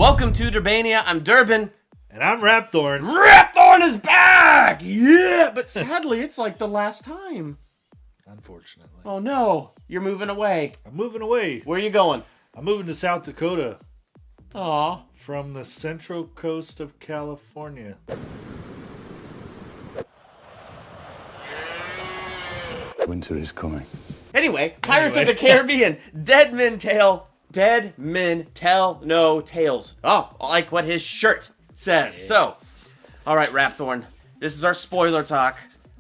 Welcome to Durbania. I'm Durbin. And I'm Rhapthorne. Rhapthorne is back! Yeah! But sadly, it's like the last time. Unfortunately. Oh no, you're moving away. I'm moving away. Where are you going? I'm moving to South Dakota. Aw. From the central coast of California. Winter is coming. Anyway, Pirates of the Caribbean. Dead men tell no tales. Oh, like what his shirt says. Yes. So, all right, Rhapthorne, this is our spoiler talk.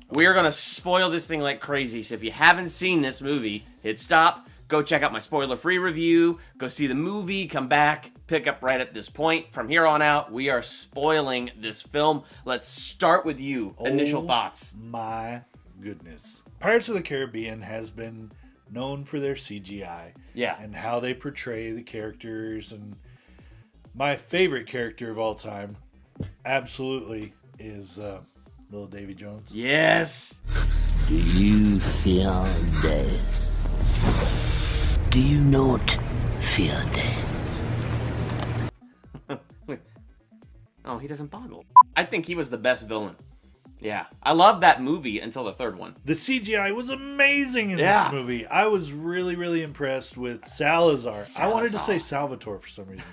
We are going to spoil this thing like crazy. So if you haven't seen this movie, hit stop, go check out my spoiler-free review, go see the movie, come back, pick up right at this point. From here on out, we are spoiling this film. Let's start with you. Initial thoughts. My goodness. Pirates of the Caribbean has been known for their CGI. Yeah. And how they portray the characters. And my favorite character of all time, absolutely, is little Davy Jones. Yes. Do you fear death? Do you not fear death? Oh, he doesn't boggle. I think he was the best villain. Yeah. I love that movie until the third one. The CGI was amazing in this movie. I was really, really impressed with Salazar. I wanted to say Salvatore for some reason.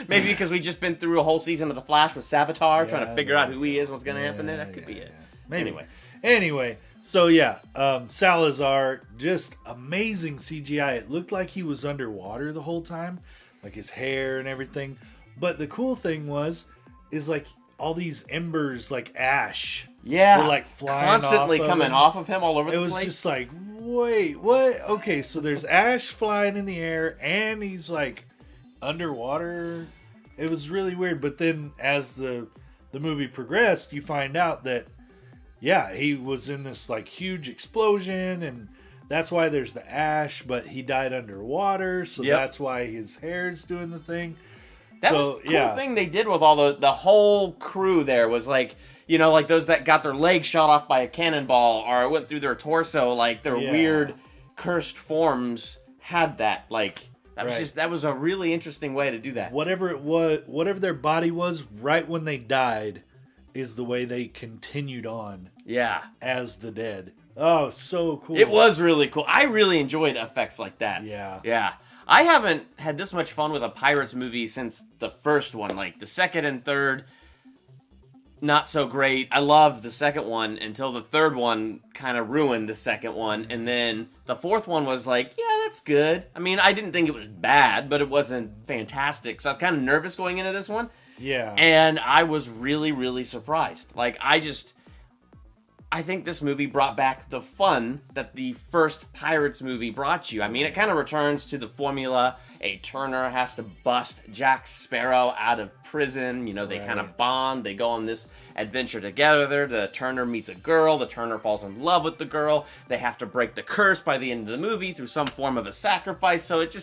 Maybe because we just been through a whole season of The Flash with Savitar, trying to figure out who he is, what's going to happen there. That could be it. Maybe. Anyway, so yeah, Salazar, just amazing CGI. It looked like he was underwater the whole time, like his hair and everything. But the cool thing is like all these embers, like ash, were like flying constantly off coming off of him all over the place. It was just like, wait, what? Okay, so there's ash flying in the air, and he's like underwater. It was really weird. But then as the movie progressed, you find out that he was in this like huge explosion, and that's why there's the ash. But he died underwater, so that's why his hair's doing the thing. That was the cool thing they did with all the whole crew there was like, you know, like those that got their legs shot off by a cannonball or went through their torso, like their weird cursed forms had that. Like that was a really interesting way to do that. Whatever it was, whatever their body was right when they died is the way they continued on. Yeah. As the dead. Oh, so cool. It was really cool. I really enjoyed effects like that. Yeah. Yeah. I haven't had this much fun with a Pirates movie since the first one. Like, the second and third, not so great. I loved the second one until the third one kind of ruined the second one. And then the fourth one was like, yeah, that's good. I mean, I didn't think it was bad, but it wasn't fantastic. So I was kind of nervous going into this one. Yeah. And I was really, really surprised. Like, I think this movie brought back the fun that the first Pirates movie brought you. I mean, it kind of returns to the formula. A Turner has to bust Jack Sparrow out of prison. You know, they kind of bond. They go on this adventure together. The Turner meets a girl. The Turner falls in love with the girl. They have to break the curse by the end of the movie through some form of a sacrifice. So it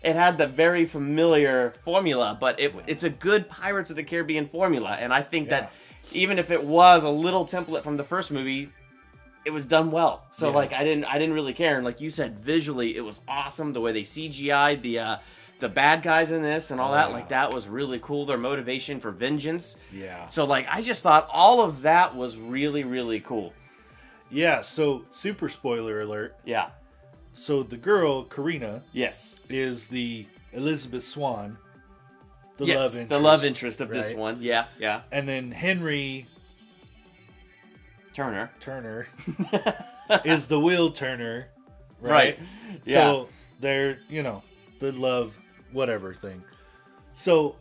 had the very familiar formula, but it's a good Pirates of the Caribbean formula. And I think that even if it was a little template from the first movie, it was done well. So like I didn't really care. And like you said, visually it was awesome. The way they CGI'd the bad guys in this and all that, like that was really cool. Their motivation for vengeance. Yeah. So like I just thought all of that was really, really cool. Yeah, so super spoiler alert. Yeah. So the girl, Karina, is the Elizabeth Swann. The love interest of this one. Yeah, yeah. And then Henry Turner is the Will Turner, right? Yeah. So they're, the love whatever thing. So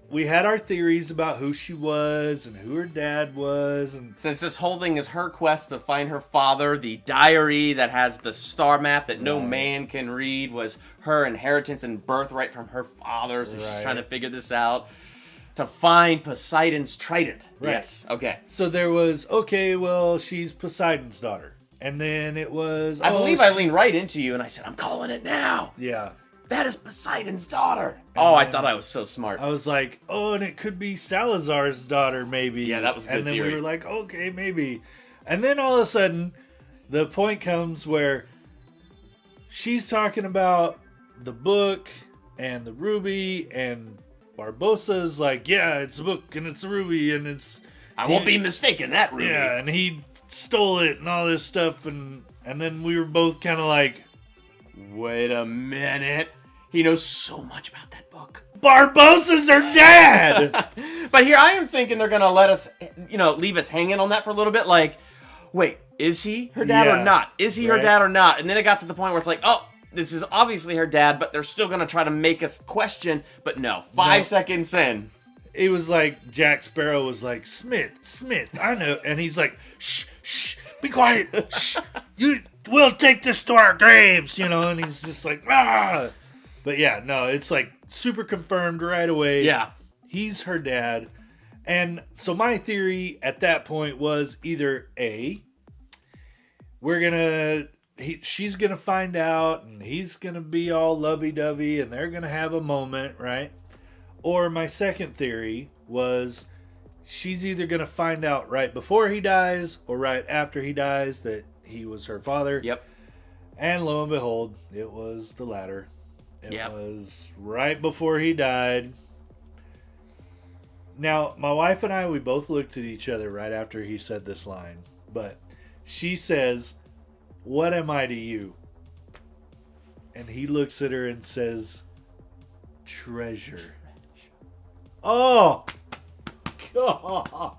we had our theories about who she was and who her dad was. And since this whole thing is her quest to find her father, the diary that has the star map that no man can read was her inheritance and birthright from her father. So she's trying to figure this out to find Poseidon's trident. Right. Yes. Okay. So there was, she's Poseidon's daughter. And then it was... I believe I leaned right into you and I said, I'm calling it now. Yeah. That is Poseidon's daughter. I thought I was so smart. I was like, and it could be Salazar's daughter, maybe. Yeah, that was a good And then theory. we were like, okay, maybe. And then all of a sudden, the point comes where she's talking about the book and the ruby, and Barbossa's like, yeah, it's a book and it's a ruby and it's... I won't be mistaken, that ruby. Yeah, and he stole it and all this stuff, and then we were both kind of like... Wait a minute. He knows so much about that book. Barbossa's her dad! But here I am thinking they're going to let us, leave us hanging on that for a little bit. Like, wait, is he her dad or not? Is he her dad or not? And then it got to the point where it's like, oh, this is obviously her dad, but they're still going to try to make us question. But no, 5 seconds in. It was like Jack Sparrow was like, Smith, I know. And he's like, shh, be quiet. Shh, we'll take this to our graves, and he's just like, ah. But yeah, no, it's like super confirmed right away. Yeah. He's her dad. And so my theory at that point was either A, she's gonna find out and he's gonna be all lovey-dovey and they're gonna have a moment, right? Or my second theory was she's either gonna find out right before he dies or right after he dies that he was her father. Yep. And lo and behold, it was the latter. It Yep. was right before he died. Now, my wife and I, we both looked at each other right after he said this line. But she says, "What am I to you?" And he looks at her and says, "Treasure." Oh! God.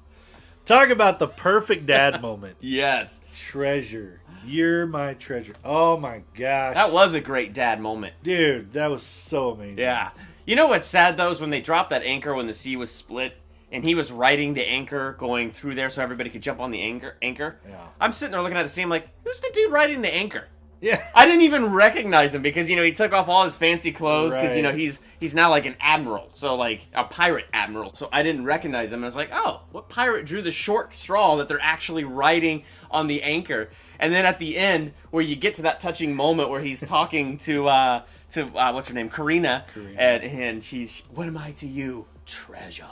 Talk about the perfect dad moment. Yes. Treasure. You're my treasure. Oh my gosh. That was a great dad moment. Dude, that was so amazing. Yeah. You know what's sad, though, is when they dropped that anchor when the sea was split, and he was riding the anchor going through there so everybody could jump on the anchor. Yeah. I'm sitting there looking at the scene like, who's the dude riding the anchor? Yeah. I didn't even recognize him because, he took off all his fancy clothes because, Right. he's now like an admiral. So, like, a pirate admiral. So I didn't recognize him. I was like, oh, what pirate drew the short straw that they're actually riding on the anchor? And then at the end, where you get to that touching moment where he's talking to what's her name? Karina. And she's, what am I to you? Treasure.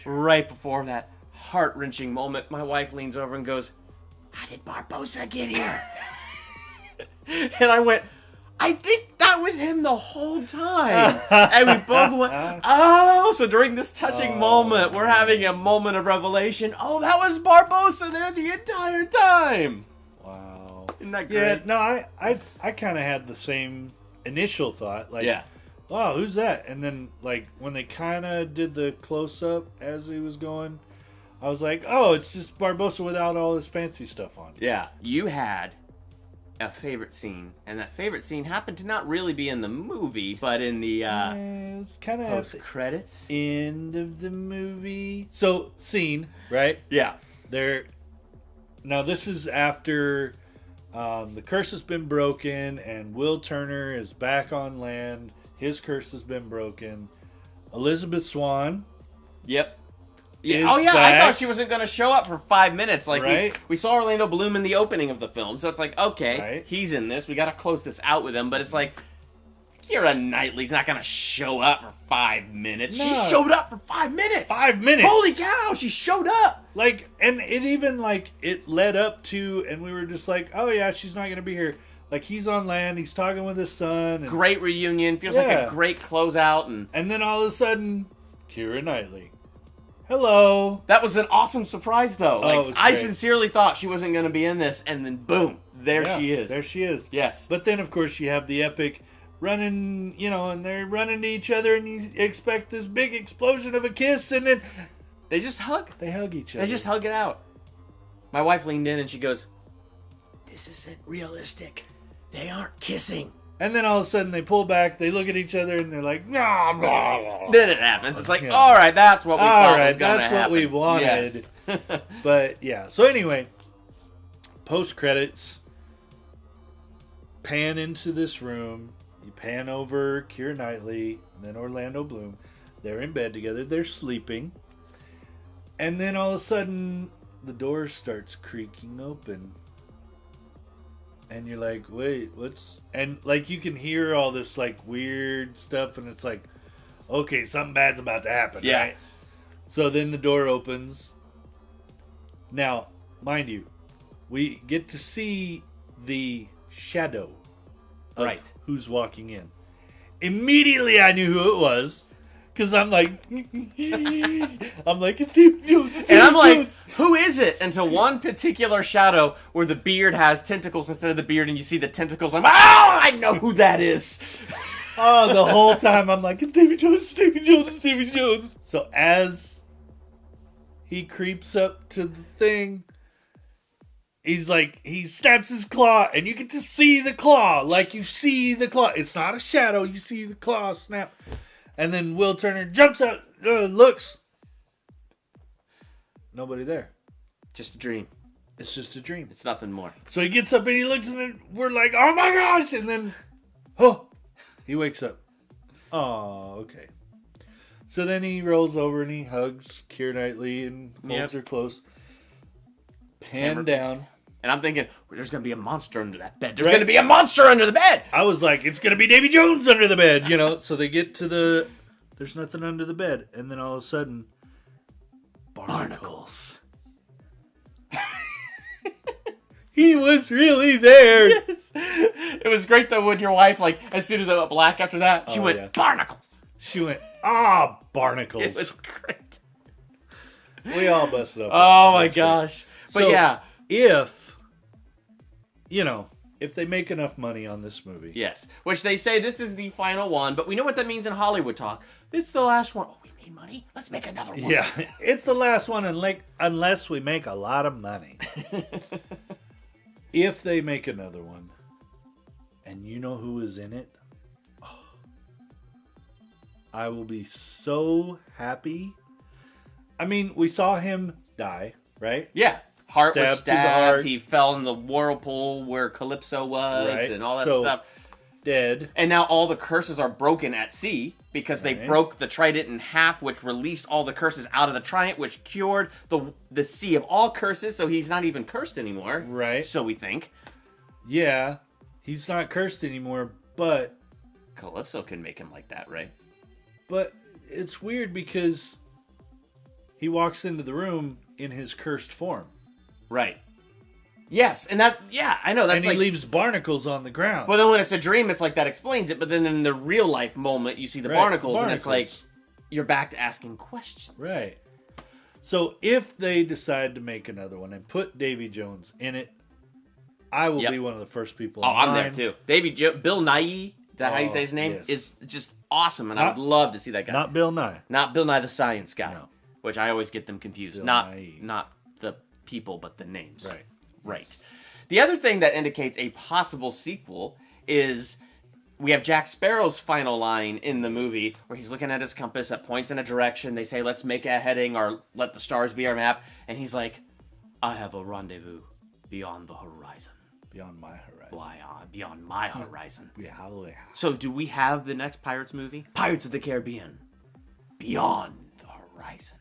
Right before that heart-wrenching moment, my wife leans over and goes, how did Barbossa get here? And I went, I think that was him the whole time. And we both went, oh. So during this touching moment, we're having a moment of revelation. Oh, that was Barbossa there the entire time. Wow. Isn't that great? Yeah, no, I kind of had the same initial thought. Like, Yeah. oh, who's that? And then, like, when they kind of did the close-up as he was going, I was like, oh, it's just Barbossa without all his fancy stuff on. Yeah. You had a favorite scene, and that favorite scene happened to not really be in the movie, but in the It was kind of post-credits. end of the movie. So, scene, right? Yeah. Now, this is after the curse has been broken and Will Turner is back on land. His curse has been broken. Elizabeth Swann. Yep. Is Yeah. Oh, yeah, I back. thought she wasn't going to show up for 5 minutes. Like, Right. we saw Orlando Bloom in the opening of the film, so it's like, okay, Right. he's in this. We got to close this out with him, but it's like, Keira Knightley's not going to show up for 5 minutes. No. She showed up for 5 minutes. 5 minutes. Holy cow, she showed up. Like, and it even, like, it led up to, and we were just like, oh, yeah, she's not going to be here. Like, he's on land, he's talking with his son. And, Great reunion. Feels like Yeah. a great closeout. And then all of a sudden, Keira Knightley. Hello. that was an awesome surprise, though. Oh, Like, it was I great. sincerely thought she wasn't going to be in this, and then boom, there Yeah, she is. There she is. Yes. But then, of course, you have the epic running, and they're running to each other, and you expect this big explosion of a kiss, and then They just hug. they hug each other. They just hug it out. My wife leaned in and she goes, this isn't realistic. They aren't kissing. And then all of a sudden they pull back, they look at each other, and they're like, nah, blah, blah. Then it happens. It's like, Yeah. all right, that's what we All thought was right, going to that's happen. what we wanted. Yes. But yeah, so anyway, post credits, pan into this room. You pan over Keira Knightley and then Orlando Bloom. They're in bed together. They're sleeping. And then all of a sudden, the door starts creaking open. And you're like, wait, what's... And, like, you can hear all this, like, weird stuff. And it's like, okay, something bad's about to happen, Yeah. right? So then the door opens. Now, mind you, we get to see the shadow of Right. who's walking in. immediately I knew who it was. Because I'm like, it's Davy Jones. It's And I'm Davy like, Jones. who is it? Until one particular shadow where the beard has tentacles instead of the beard, and you see the tentacles. I'm like, oh, I know who that is. Oh, the whole time I'm like, it's Davy Jones, it's Davy Jones, it's Davy Jones. So as he creeps up to the thing, he's like, he snaps his claw, and you get to see the claw. Like, you see the claw. It's not a shadow. You see the claw snap. And then Will Turner jumps out, looks. Nobody there. Just a dream. It's just a dream. It's nothing more. So he gets up and he looks, and then we're like, oh my gosh. And then, he wakes up. Oh, okay. So then he rolls over and he hugs Keira Knightley and holds her close. Pan down. And I'm thinking, there's going to be a monster under that bed. There's going to be a monster under the bed. I was like, it's going to be Davy Jones under the bed, you know. So they get to there's nothing under the bed. And then all of a sudden, barnacles. He was really there. Yes. It was great, though, when your wife, like, as soon as it went black after that, she went, barnacles. She went, barnacles. It was great. We all busted up. Oh, my gosh. But so, yeah. If they make enough money on this movie. Yes. Which they say this is the final one, but we know what that means in Hollywood talk. It's the last one. Oh, we made money? Let's make another one. Yeah. It's the last one, unless we make a lot of money. If they make another one, and you know who is in it, I will be so happy. I mean, we saw him die, right? Yeah. Heart was Stabbed through the heart. stabbed. He fell in the whirlpool where Calypso was, Right. and all that So, stuff. Dead. And now all the curses are broken at sea because they Right. broke the trident in half, which released all the curses out of the trident, which cured the sea of all curses. So he's not even cursed anymore. Right. So we think. Yeah. He's not cursed anymore, but Calypso can make him like that, right? But it's weird because he walks into the room in his cursed form. Right. Yes, and I know that's and he leaves barnacles on the ground. But then when it's a dream, it's like that explains it. But then in the real life moment, you see the barnacles, and it's like you're back to asking questions. Right. So if they decide to make another one and put Davy Jones in it, I will be one of the first people. Oh, I'm there too. Bill Nighy, is that how you say his name? Yes. Is just awesome, and I would love to see that guy. Not Bill Nye. Not Bill Nye the Science Guy, No. which I always get them confused. Bill Not Nighy. the people, but the names. Right. Right. The other thing that indicates a possible sequel is we have Jack Sparrow's final line in the movie where he's looking at his compass that points in a direction. They say, let's make a heading or let the stars be our map. And he's like, I have a rendezvous beyond the horizon. Beyond my horizon. Beyond my horizon. Yeah. So do we have the next Pirates movie? Pirates of the Caribbean. Beyond the horizon.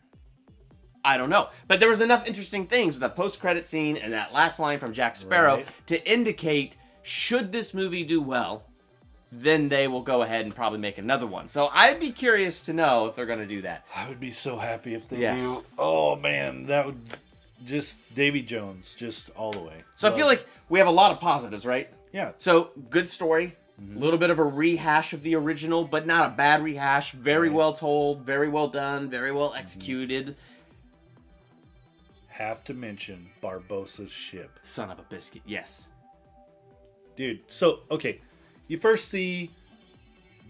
I don't know. But there was enough interesting things with that post-credit scene and that last line from Jack Sparrow to indicate, should this movie do well, then they will go ahead and probably make another one. So I'd be curious to know if they're going to do that. I would be so happy if they Yes. do. Oh, man. That would just Davy Jones, just all the way. So I feel like we have a lot of positives, right? Yeah. So, good story. A little bit of a rehash of the original, but not a bad rehash. Very well told, very well done, very well executed. Have to mention Barbossa's ship. Son of a biscuit, yes. Dude, so, okay. You first see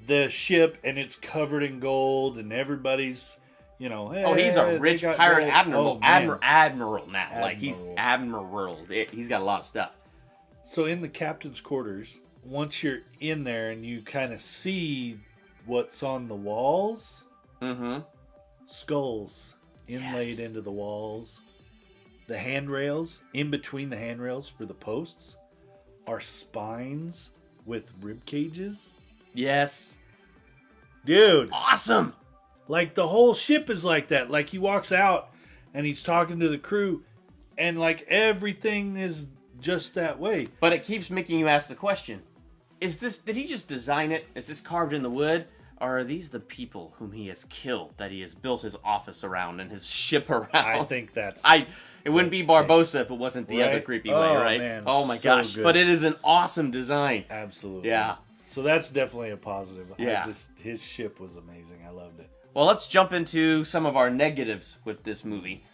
the ship, and it's covered in gold, and everybody's, hey, Oh, he's a rich they got pirate gold. admiral. Oh, man. Admiral now. Like, he's admiral. He's got a lot of stuff. So in the captain's quarters, once you're in there and you kind of see what's on the walls, skulls inlaid into the walls. The handrails, in between the handrails for the posts, are spines with rib cages. Yes. Dude. Awesome. Like, the whole ship is like that. Like, he walks out and he's talking to the crew, and, like, everything is just that way. But it keeps making you ask the question, did he just design it? Is this carved in the wood? Or are these the people whom he has killed that he has built his office around and his ship around? I think that's... It wouldn't be Barbossa if it wasn't the other creepy way, right? Man, oh my so gosh. good. But it is an awesome design. Absolutely. Yeah. So that's definitely a positive. Yeah. His ship was amazing. I loved it. Well, let's jump into some of our negatives with this movie.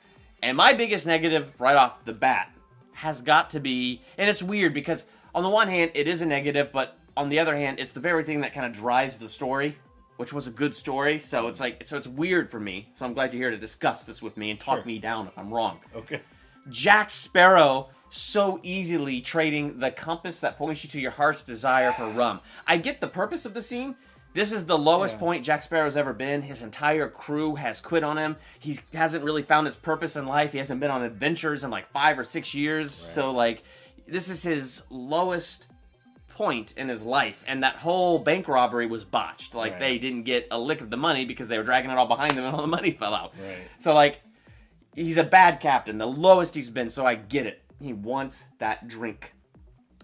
And my biggest negative right off the bat has got to be, and it's weird because on the one hand, it is a negative, but on the other hand, it's the very thing that kind of drives the story, which was a good story. So it's weird for me. So I'm glad you're here to discuss this with me and talk me down if I'm wrong. Okay. Jack Sparrow so easily trading the compass that points you to your heart's desire for rum. I get the purpose of the scene. This is the lowest point Jack Sparrow's ever been. His entire crew has quit on him. He hasn't really found his purpose in life. He hasn't been on adventures in like 5 or 6 years. Right. So like, this is his lowest point in his life. And that whole bank robbery was botched. Like, they didn't get a lick of the money because they were dragging it all behind them and all the money fell out. Right. So like, he's a bad captain, the lowest he's been. So I get it. He wants that drink.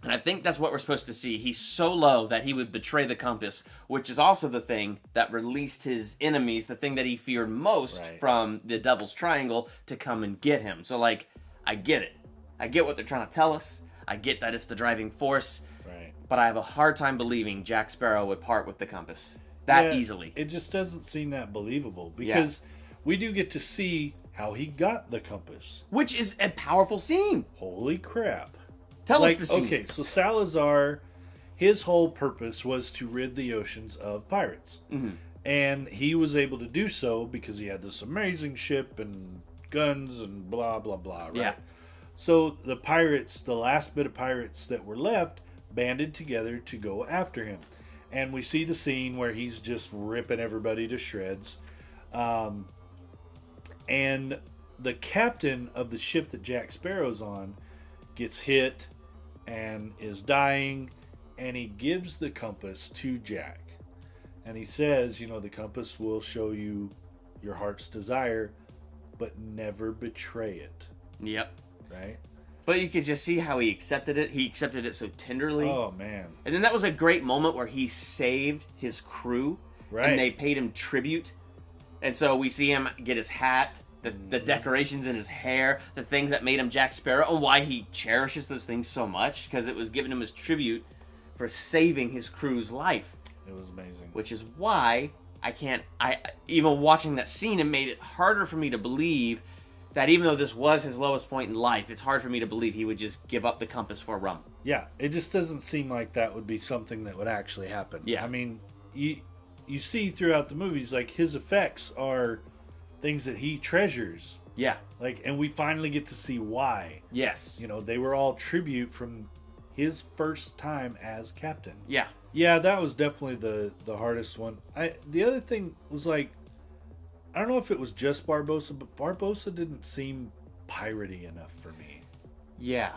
And I think that's what we're supposed to see. He's so low that he would betray the compass, which is also the thing that released his enemies, the thing that he feared most from the Devil's Triangle, to come and get him. So, like, I get it. I get what they're trying to tell us. I get that it's the driving force. Right. But I have a hard time believing Jack Sparrow would part with the compass that easily. It just doesn't seem that believable because we do get to see how he got the compass. Which is a powerful scene. Holy crap. Tell us the scene. Okay, so Salazar, his whole purpose was to rid the oceans of pirates. Mm-hmm. And he was able to do so because he had this amazing ship and guns and blah, blah, blah, right? Yeah. So the pirates, the last bit of pirates that were left, banded together to go after him. And we see the scene where he's just ripping everybody to shreds. And the captain of the ship that Jack Sparrow's on gets hit and is dying, and he gives the compass to Jack. And he says, the compass will show you your heart's desire, but never betray it. Yep. Right? But you could just see how he accepted it. He accepted it so tenderly. Oh, man. And then that was a great moment where he saved his crew. Right. And they paid him tribute. And so we see him get his hat, the decorations in his hair, the things that made him Jack Sparrow, and why he cherishes those things so much, because it was giving him his tribute for saving his crew's life. It was amazing. Which is why even watching that scene, it made it harder for me to believe that even though this was his lowest point in life, it's hard for me to believe he would just give up the compass for rum. Yeah, it just doesn't seem like that would be something that would actually happen. Yeah. I mean, you see throughout the movies, like, his effects are things that he treasures. Yeah. Like, and we finally get to see why. Yes. They were all tribute from his first time as captain. Yeah. Yeah, that was definitely the hardest one. The other thing was, like, I don't know if it was just Barbossa, but Barbossa didn't seem piratey enough for me. Yeah.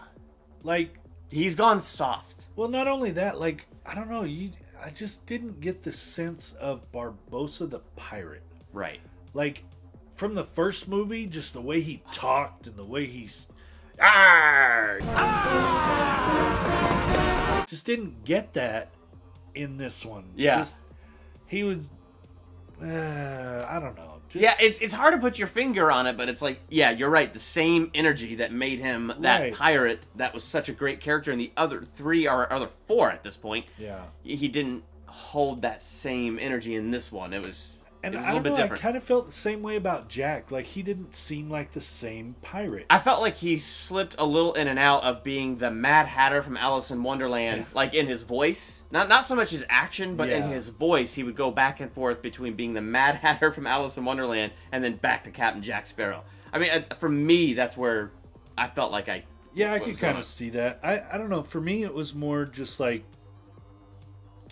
Like, he's gone soft. Well, not only that, like, I don't know, I just didn't get the sense of Barbossa the pirate. Right. Like, from the first movie, just the way he talked and the way he's... Just didn't get that in this one. Yeah. He was... I don't know. Yeah, it's hard to put your finger on it, but it's like, yeah, you're right. The same energy that made him that pirate that was such a great character in the other 3 or other 4 at this point. Yeah. He didn't hold that same energy in this one. It was a little bit different. I kind of felt the same way about Jack. Like, he didn't seem like the same pirate. I felt like he slipped a little in and out of being the Mad Hatter from Alice in Wonderland, like in his voice. Not so much his action, but in his voice, he would go back and forth between being the Mad Hatter from Alice in Wonderland and then back to Captain Jack Sparrow. I mean, for me, that's where I felt like I could kind of see that. I don't know. For me, it was more just like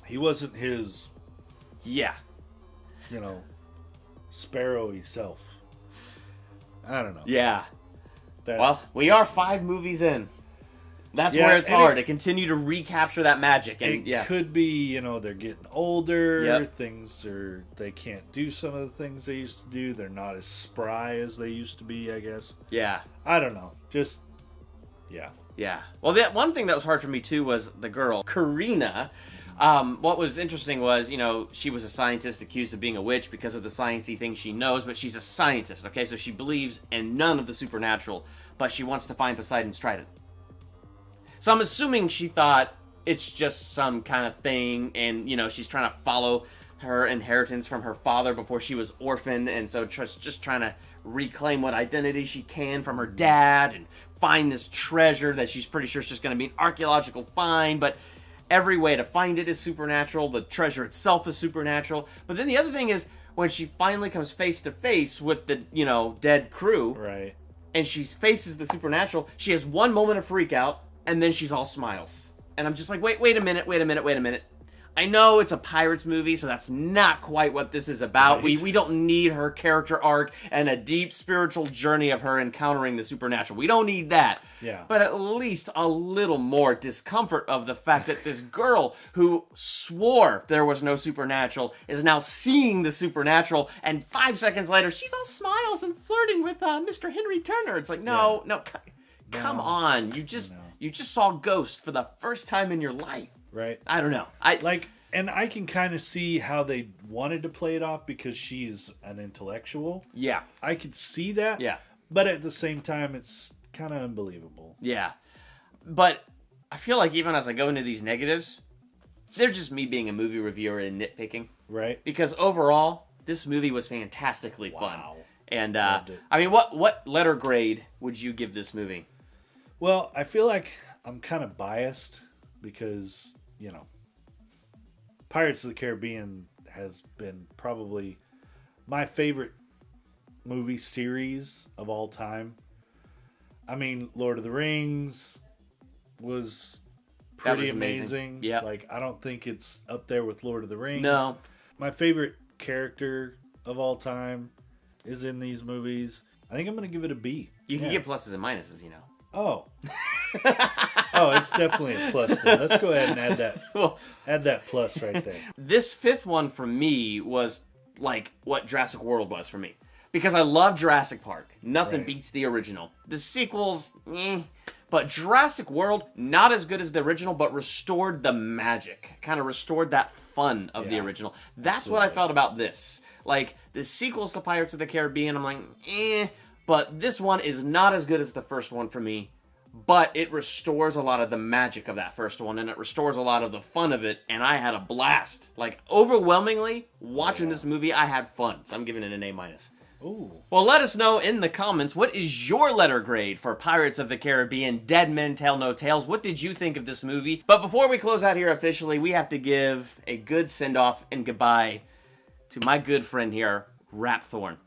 he wasn't his... Yeah. Sparrow-y self. I don't know. Yeah. Well, we are 5 movies in. That's where it's hard to continue to recapture that magic. And it could be, they're getting older. Yep. They can't do some of the things they used to do. They're not as spry as they used to be, I guess. Yeah. I don't know. Just, Yeah. Well, the one thing that was hard for me, too, was the girl, Karina. What was interesting was, she was a scientist accused of being a witch because of the sciencey things she knows, but she's a scientist, okay? So she believes in none of the supernatural, but she wants to find Poseidon's trident. So I'm assuming she thought it's just some kind of thing, and, you know, she's trying to follow her inheritance from her father before she was orphaned, and so just trying to reclaim what identity she can from her dad and find this treasure that she's pretty sure is just going to be an archaeological find, but every way to find it is supernatural. The treasure itself is supernatural. But then the other thing is, when she finally comes face to face with the, you know, dead crew, Right. and she faces the supernatural, she has one moment of freak out, and then she's all smiles. And I'm just like, wait a minute. I know it's a Pirates movie, so that's not quite what this is about. Right. We don't need her character arc and a deep spiritual journey of her encountering the supernatural. We don't need that. Yeah. But at least a little more discomfort of the fact that this girl who swore there was no supernatural is now seeing the supernatural, and 5 seconds later, she's all smiles and flirting with Mr. Henry Turner. It's like, no, come on. You just saw Ghost for the first time in your life. Right. I don't know. And I can kind of see how they wanted to play it off because she's an intellectual. Yeah. I could see that. Yeah. But at the same time, it's kind of unbelievable. Yeah. But I feel like even as I go into these negatives, they're just me being a movie reviewer and nitpicking. Right. Because overall, this movie was fantastically fun. Wow. And, Loved it. I mean, what letter grade would you give this movie? Well, I feel like I'm kind of biased because, you know, Pirates of the Caribbean has been probably my favorite movie series of all time. I mean, Lord of the Rings was pretty amazing. Yeah. Like, I don't think it's up there with Lord of the Rings. No. My favorite character of all time is in these movies. I think I'm going to give it a B. You can get pluses and minuses, you know. Oh. Oh, it's definitely a plus then. Let's go ahead and add that. Add that plus right there. This fifth one for me was like what Jurassic World was for me. Because I love Jurassic Park. Nothing Right. beats the original. The sequels, But Jurassic World, not as good as the original, but restored the magic. Kind of restored that fun of the Yeah, original. That's what I felt about this. Like, the sequels to Pirates of the Caribbean, I'm like, But this one is not as good as the first one for me. But it restores a lot of the magic of that first one, and it restores a lot of the fun of it, and I had a blast. Like, overwhelmingly, watching this movie, I had fun. So I'm giving it an A-. Ooh. Well, let us know in the comments, what is your letter grade for Pirates of the Caribbean, Dead Men Tell No Tales? What did you think of this movie? But before we close out here officially, we have to give a good send-off and goodbye to my good friend here, Rhapthorne.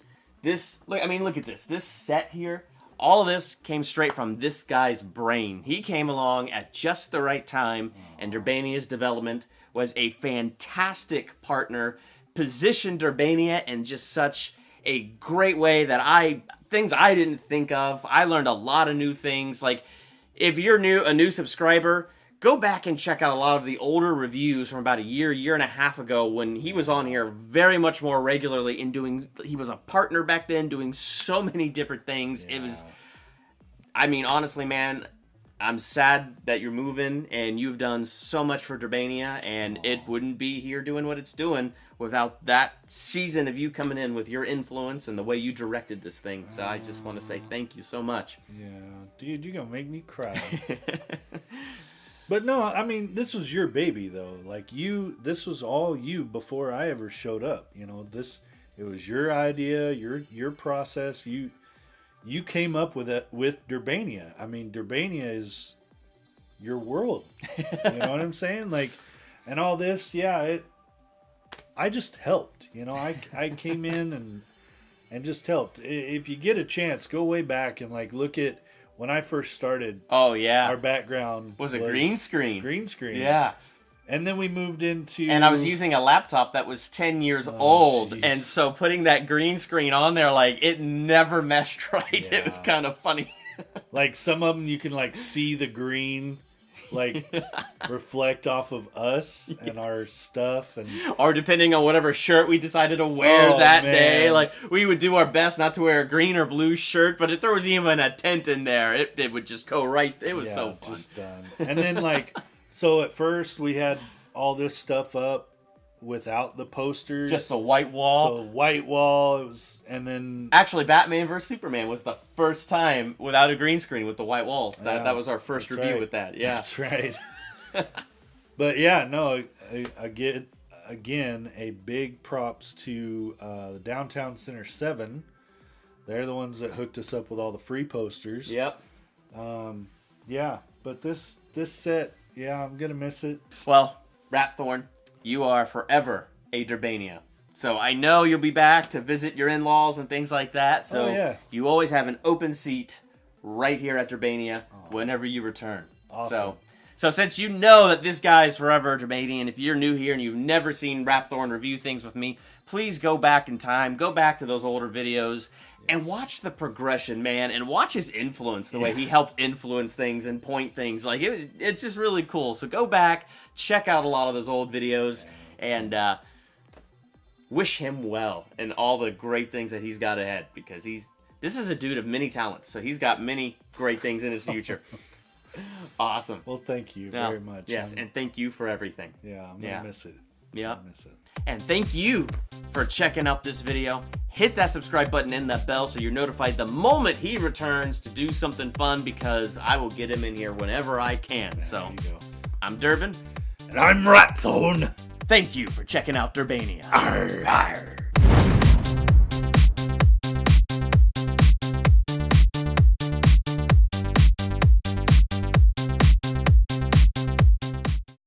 Look at this. This set here, all of this came straight from this guy's brain. He came along at just the right time, and Durbania's development was a fantastic partner, positioned Durbania in just such a great way that things I didn't think of. I learned a lot of new things. Like, if you're a new subscriber, go back and check out a lot of the older reviews from about a year and a half ago when he was on here very much more regularly he was a partner back then doing so many different things. Yeah. It was, I mean, honestly, man, I'm sad that you're moving, and you've done so much for Durbania, and it wouldn't be here doing what it's doing without that season of you coming in with your influence and the way you directed this thing. So I just want to say thank you so much. Yeah. Dude, you're going to make me cry. But no, I mean, this was your baby, though. Like, this was all you before I ever showed up. You know, it was your idea, your process. You came up with it with Durbania. I mean, Durbania is your world. You know what I'm saying? Like, and all this, I just helped. You know, I came in and just helped. If you get a chance, go way back and like look at when I first started. Oh yeah, our background was green screen. Green screen. Yeah. And then we moved into... And I was using a laptop that was 10 years old. Geez. And so putting that green screen on there, like, it never meshed right. Yeah. It was kind of funny. Like, some of them you can, like, see the green, like, reflect off of us and our stuff. Or depending on whatever shirt we decided to wear that day. Like, we would do our best not to wear a green or blue shirt. But if there was even a tent in there, it would just go right. It was so fun. Just done. And then, like... So at first we had all this stuff up without the posters. Just a white wall. So white wall. It was, and then actually Batman vs Superman was the first time without a green screen with the white walls. That was our first review with that. Yeah, that's right. But yeah, no, I get again a big props to the Downtown Center 7. They're the ones that hooked us up with all the free posters. Yep. Yeah, but this set, yeah, I'm gonna miss it. Well, Rhapthorne, you are forever a Durbania. So I know you'll be back to visit your in-laws and things like that. So yeah. you always have an open seat right here at Durbania whenever you return. Awesome. So since you know that this guy is forever a Durbanian, if you're new here and you've never seen Rhapthorne review things with me, please go back in time, go back to those older videos, and watch the progression, man, and watch his influence, the way he helped influence things and point things. Like, it's just really cool. So go back, check out a lot of those old videos, and wish him well and all the great things that he's got ahead, because this is a dude of many talents, so he's got many great things in his future. Awesome. Well, thank you very much. Yes, and thank you for everything. Yeah, I'm gonna miss it. Yeah. Miss it. And thank you for checking out this video. Hit that subscribe button and that bell so you're notified the moment he returns to do something fun, because I will get him in here whenever I can. So, There you go. I'm Durbin. And I'm Rhapthorne. Thank you for checking out Durbania. Arr.